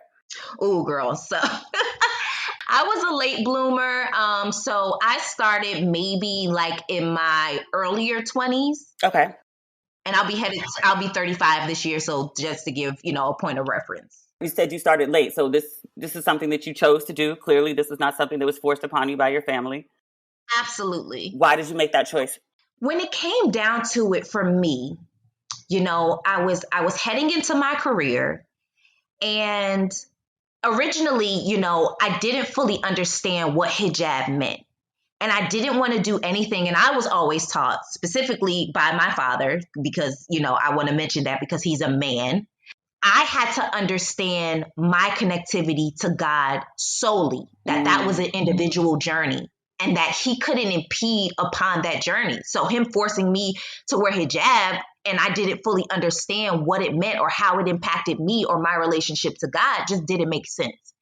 Oh, girl. So I was a late bloomer. So I started maybe like in my earlier 20s. Okay. And I'll be 35 this year. So just to give, a point of reference. You said you started late. So this is something that you chose to do. Clearly, this is not something that was forced upon you by your family. Absolutely. Why did you make that choice? When it came down to it for me, I was heading into my career, and originally, I didn't fully understand what hijab meant. And I didn't want to do anything. And I was always taught specifically by my father, because, I want to mention that because he's a man. I had to understand my connectivity to God solely, that was an individual journey and that he couldn't impede upon that journey. So him forcing me to wear hijab and I didn't fully understand what it meant or how it impacted me or my relationship to God just didn't make sense.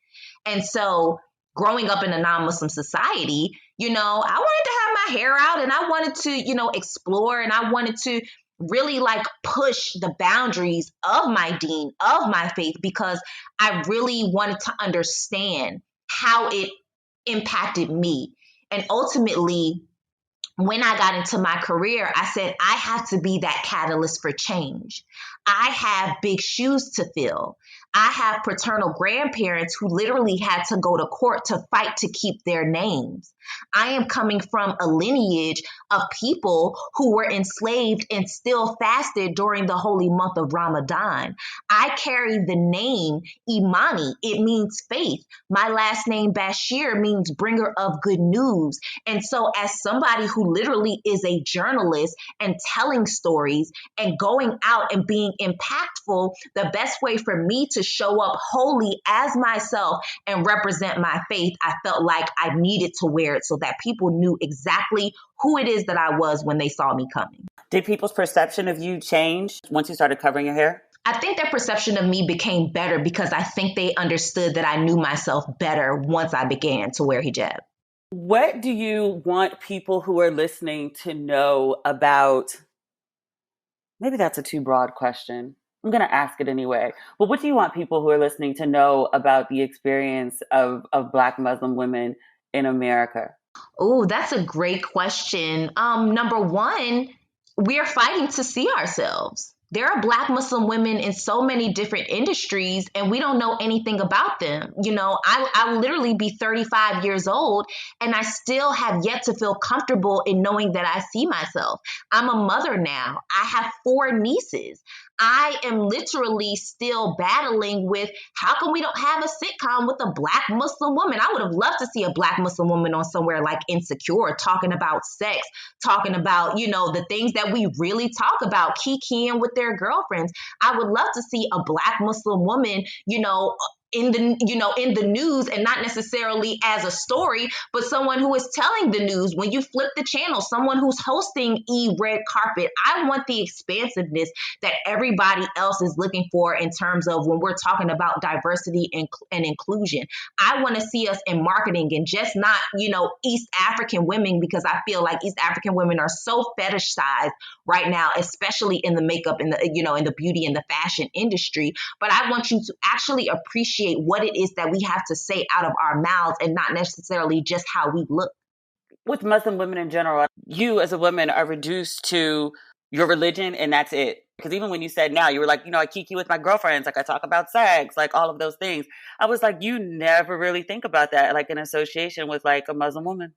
And so growing up in a non-Muslim society, I wanted to have my hair out and I wanted to, explore, and I wanted to really push the boundaries of my deen, of my faith, because I really wanted to understand how it impacted me. And ultimately, when I got into my career, I said, I have to be that catalyst for change. I have big shoes to fill. I have paternal grandparents who literally had to go to court to fight to keep their names. I am coming from a lineage of people who were enslaved and still fasted during the holy month of Ramadan. I carry the name Imani. It means faith. My last name Bashir means bringer of good news. And so as somebody who literally is a journalist and telling stories and going out and being impactful, the best way for me to show up wholly as myself and represent my faith, I felt like I needed to wear it so that people knew exactly who it is that I was when they saw me coming. Did people's perception of you change once you started covering your hair? I think their perception of me became better because I think they understood that I knew myself better once I began to wear hijab. What do you want people who are listening to know about? Maybe that's a too broad question. I'm going to ask it anyway. But what do you want people who are listening to know about the experience of Black Muslim women in America? Oh, that's a great question. Number one, we are fighting to see ourselves. There are Black Muslim women in so many different industries and we don't know anything about them. I will literally be 35 years old and I still have yet to feel comfortable in knowing that I see myself. I'm a mother now. I have 4 nieces. I am literally still battling with how come we don't have a sitcom with a Black Muslim woman? I would have loved to see a Black Muslim woman on somewhere like Insecure talking about sex, talking about, the things that we really talk about, kikiing with their girlfriends. I would love to see a Black Muslim woman, in the news, and not necessarily as a story, but someone who is telling the news. When you flip the channel, someone who's hosting red carpet. I want the expansiveness that everybody else is looking for in terms of when we're talking about diversity and inclusion. I want to see us in marketing, and just not, East African women, because I feel like East African women are so fetishized right now, especially in the makeup and in the beauty and the fashion industry. But I want you to actually appreciate what it is that we have to say out of our mouths, and not necessarily just how we look. With Muslim women in general, you as a woman are reduced to your religion and that's it. Because even when you said now, you were like, I kiki with my girlfriends, like I talk about sex, like all of those things. I was like, you never really think about that, like in association with like a Muslim woman.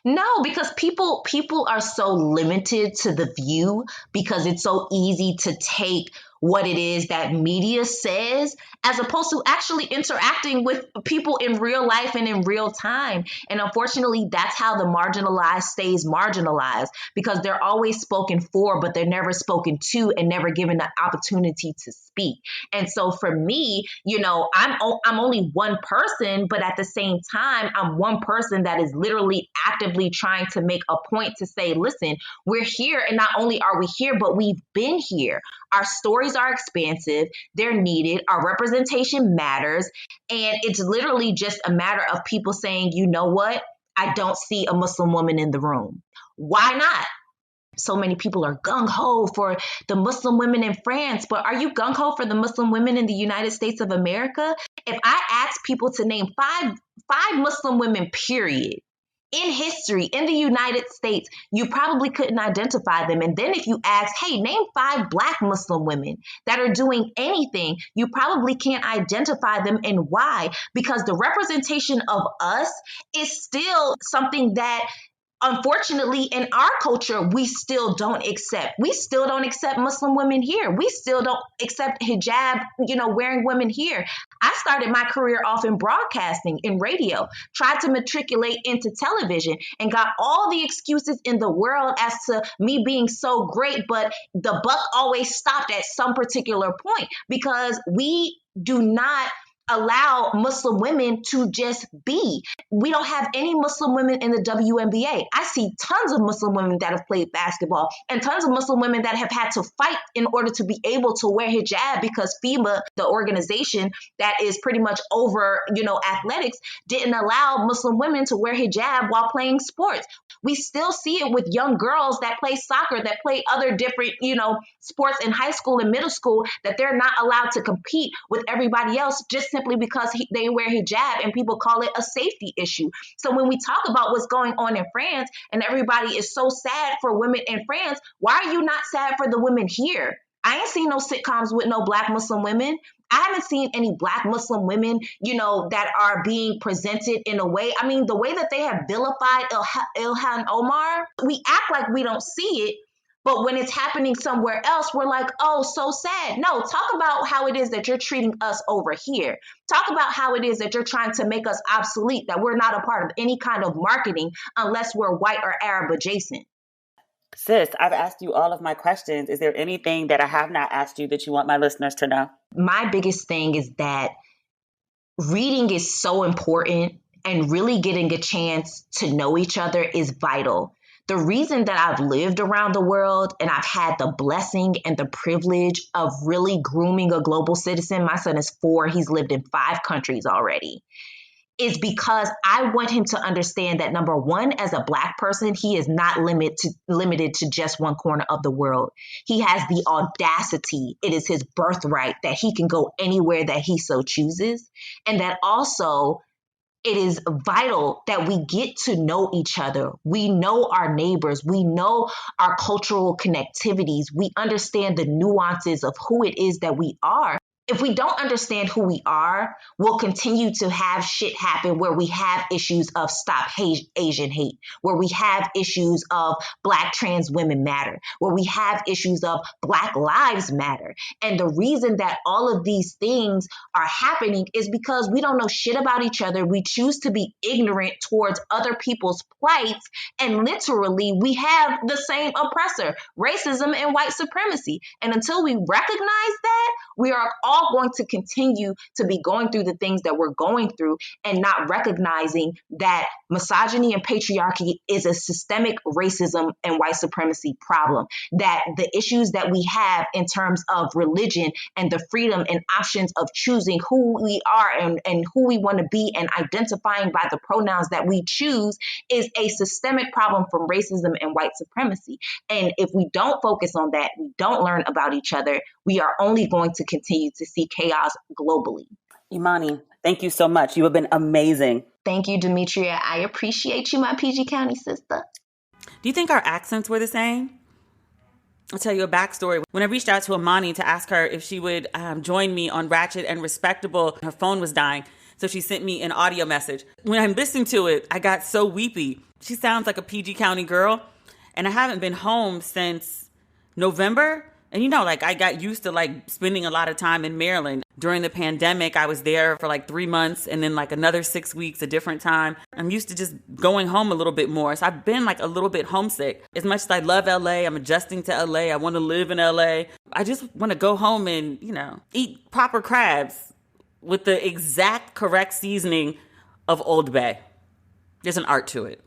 No, because people are so limited to the view, because it's so easy to take what it is that media says, as opposed to actually interacting with people in real life and in real time. And unfortunately, that's how the marginalized stays marginalized, because they're always spoken for, but they're never spoken to and never given the opportunity to speak. And so for me, I'm only one person, but at the same time, I'm one person that is literally actively trying to make a point to say, listen, we're here. And not only are we here, but we've been here. Our stories are expansive. They're needed. Our representation matters. And it's literally just a matter of people saying, you know what? I don't see a Muslim woman in the room. Why not? So many people are gung-ho for the Muslim women in France, but are you gung-ho for the Muslim women in the United States of America? If I ask people to name five Muslim women, period, in history, in the United States, you probably couldn't identify them. And then if you ask, hey, name 5 Black Muslim women that are doing anything, you probably can't identify them. And why? Because the representation of us is still something that, unfortunately, in our culture, we still don't accept. We still don't accept Muslim women here. We still don't accept hijab, wearing women here. I started my career off in broadcasting, in radio, tried to matriculate into television, and got all the excuses in the world as to me being so great, but the buck always stopped at some particular point, because we do not allow Muslim women to just be. We don't have any Muslim women in the WNBA. I see tons of Muslim women that have played basketball, and tons of Muslim women that have had to fight in order to be able to wear hijab, because FEMA, the organization that is pretty much over, athletics, didn't allow Muslim women to wear hijab while playing sports. We still see it with young girls that play soccer, that play other different, sports in high school and middle school, that they're not allowed to compete with everybody else just simply because they wear hijab, and people call it a safety issue. So when we talk about what's going on in France, and everybody is so sad for women in France, why are you not sad for the women here? I ain't seen no sitcoms with no Black Muslim women. I haven't seen any Black Muslim women, that are being presented in a way. I mean, the way that they have vilified Ilhan Omar, we act like we don't see it. But when it's happening somewhere else, we're like, oh, so sad. No, talk about how it is that you're treating us over here. Talk about how it is that you're trying to make us obsolete, that we're not a part of any kind of marketing unless we're white or Arab adjacent. Sis, I've asked you all of my questions. Is there anything that I have not asked you that you want my listeners to know? My biggest thing is that reading is so important, and really getting a chance to know each other is vital. The reason that I've lived around the world, and I've had the blessing and the privilege of really grooming a global citizen — my son is 4, he's lived in 5 countries already — is because I want him to understand that, number one, as a Black person, he is not limited to just one corner of the world. He has the audacity. It is his birthright that he can go anywhere that he so chooses. And that also, it is vital that we get to know each other. We know our neighbors. We know our cultural connectivities. We understand the nuances of who it is that we are. If we don't understand who we are, we'll continue to have shit happen where we have issues of Stop Asian Hate, where we have issues of Black trans women matter, where we have issues of Black lives matter. And the reason that all of these things are happening is because we don't know shit about each other. We choose to be ignorant towards other people's plights. And literally, we have the same oppressor, racism and white supremacy. And until we recognize that, we are all all going to continue to be going through the things that we're going through and not recognizing that misogyny and patriarchy is a systemic racism and white supremacy problem, that the issues that we have in terms of religion and the freedom and options of choosing who we are and who we want to be and identifying by the pronouns that we choose is a systemic problem from racism and white supremacy. And if we don't focus on that, we don't learn about each other, we are only going to continue to see chaos globally. Imani, thank you so much. You have been amazing. Thank you, Demetria. I appreciate you, my PG County sister. Do you think our accents were the same? I'll tell you a backstory. When I reached out to Imani to ask her if she would join me on Ratchet and Respectable, her phone was dying. So she sent me an audio message. When I listened to it, I got so weepy. She sounds like a PG County girl. And I haven't been home since November. And I got used to spending a lot of time in Maryland. During the pandemic, I was there for 3 months and then another 6 weeks, a different time. I'm used to just going home a little bit more. So I've been a little bit homesick. As much as I love LA, I'm adjusting to LA. I want to live in LA. I just want to go home and, eat proper crabs with the exact correct seasoning of Old Bay. There's an art to it.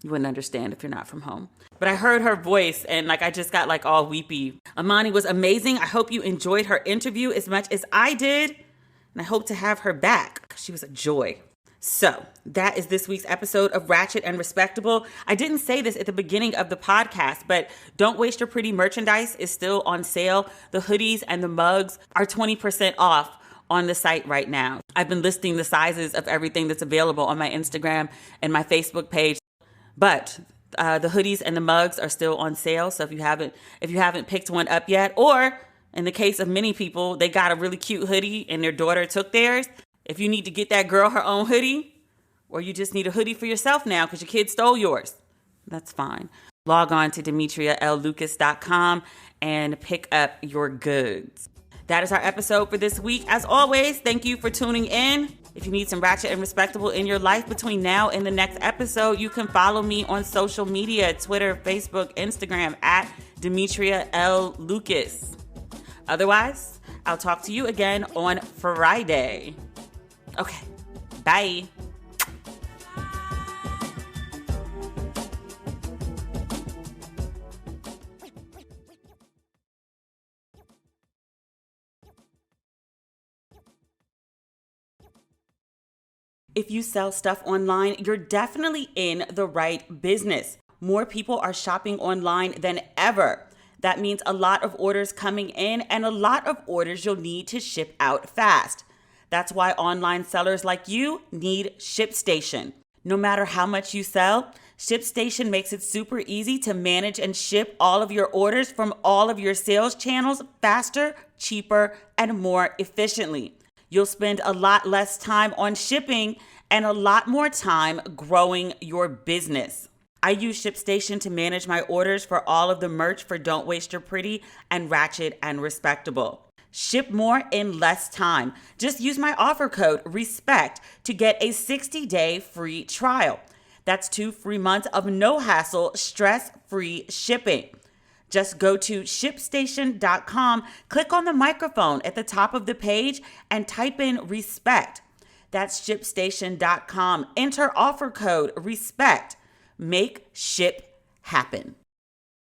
You wouldn't understand if you're not from home. But I heard her voice and I just got all weepy. Imani was amazing. I hope you enjoyed her interview as much as I did. And I hope to have her back. She was a joy. So that is this week's episode of Ratchet and Respectable. I didn't say this at the beginning of the podcast, but Don't Waste Your Pretty merchandise is still on sale. The hoodies and the mugs are 20% off on the site right now. I've been listing the sizes of everything that's available on my Instagram and my Facebook page. But the hoodies and the mugs are still on sale. So if you haven't picked one up yet, or in the case of many people, they got a really cute hoodie and their daughter took theirs. If you need to get that girl her own hoodie, or you just need a hoodie for yourself now because your kid stole yours, that's fine. Log on to DemetriaLLucas.com and pick up your goods. That is our episode for this week. As always, thank you for tuning in. If you need some Ratchet and Respectable in your life between now and the next episode, you can follow me on social media, Twitter, Facebook, Instagram, at Demetria L. Lucas. Otherwise, I'll talk to you again on Friday. Okay, bye. If you sell stuff online, you're definitely in the right business. More people are shopping online than ever. That means a lot of orders coming in and a lot of orders you'll need to ship out fast. That's why online sellers like you need ShipStation. No matter how much you sell, ShipStation makes it super easy to manage and ship all of your orders from all of your sales channels faster, cheaper, and more efficiently. You'll spend a lot less time on shipping and a lot more time growing your business. I use ShipStation to manage my orders for all of the merch for Don't Waste Your Pretty and Ratchet and Respectable. Ship more in less time. Just use my offer code RESPECT to get a 60-day free trial. That's 2 free months of no hassle, stress-free shipping. Just go to ShipStation.com, click on the microphone at the top of the page, and type in RESPECT. That's ShipStation.com. Enter offer code RESPECT. Make ship happen.